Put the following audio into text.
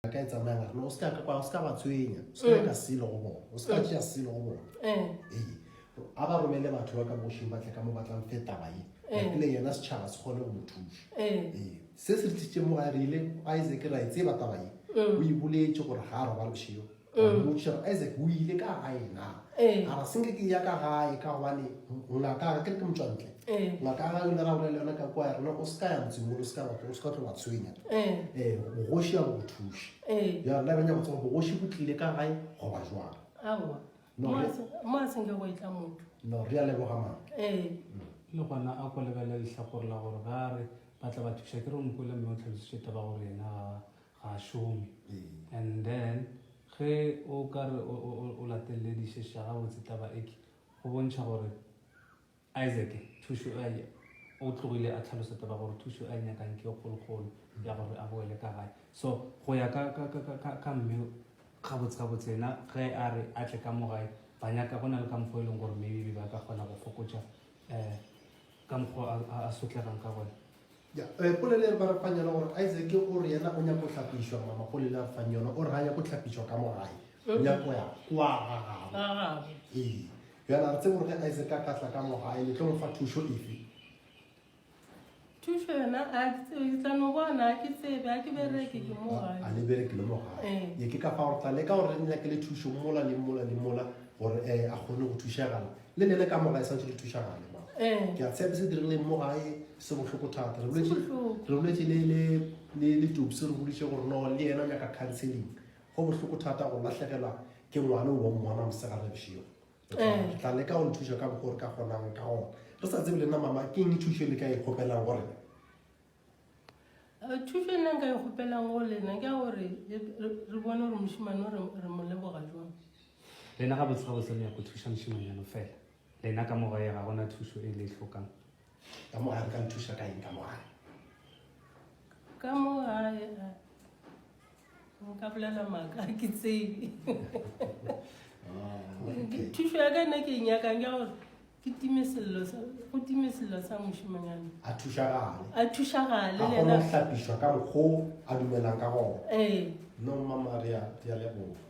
ka etsa manga no ska ka kwa ska ba tswenya ska ka silo go bona o ska tšea silo go bona a ba romele batho ba ka moshing ba tle ka mo batlang feta ba le yena se tšhaba se kgone go mo thuša se se ditše mo ga rile Isaac ra itse ba taba o iboletse gore ga ro ba lešio mo tšhaba Isaac o ile ka gae na a ra senke ke ya ka gae ka gobane ngaka ke motswantle ngaka ga yona ra bolela yona ka kwa rena o ska ya motsimolo o ska tlo ba tshwenya bogoši ya go thuša ya nna banya go tswa bogoši bo tlile ka gae go ba jwang awa mo a senke go itla motho no re a leboga mang le gona a ko lebele lehlakore la gore ga re batla ba thuša ke re mpole mme o tlhalositše taba gore yena ga a šome and then ge o ka re o lateledišeša gabotse taba eke go bontšha gore Isaac thušo o tlogile a tlhalosa taba gore thušo a nyakang ke kgolokgolo ya gore a boele ka gae so go ya ka mme gabotse ena ge a re a tle ka mo gae ba nyaka go na le ka mokgwa e leng gore maybe ba ka kgona go fokotša ka mokgwa a sotlegang ka gone polele ba re fanyana gore Isaac o re yena o nyaka go tlhapišwa mama polele a fanya yona o re ga nyaka go tlhapišwa ka mo gae o nyaka ya kwa gagago yana re tse gore ge Isaac a ka tla ka mo gae le tlo mo fa thušo efe thušo yona a tlano bona a ke tsebe a ke bereke ke mo gae a le bereke le mo gae ye ke ka fa gore tla le ka gore re nyake le thušo mola le mola gore a kgone go thušagala le le ka mo gae sa ntse le thušagale ke a tshepe se dirileng mo gae se bohloko thata re boletse le tubse re boditše gore no le yena o nyaka counseling go bohloko thata go latlhegelwa ke ngwana o wa mmona mosegare bešio tla leka go le thuša ka bokgore ka kgonang ka gona re sa tsebe le nna mama ke eng thušo le ka e kgopelang gore thušo e nna nka e kgopelang go lena ke gore re bone gore mošimane re mo leboga jwang lena gabotse le ya go thuša mošimanyano fela lena ka mogae ga gona thušo e le tlhokang ka mogae re ka nthuša ka eng ka mogae ka mogae nka bolela maaka ke tsebe thušo ya ka nna ke e nyakang ke gore go time sello sa mošimanyana a thušagale a thušagale a kgone go hlapišwa ka mokgwa a dumelang ka gona no mama re a leboga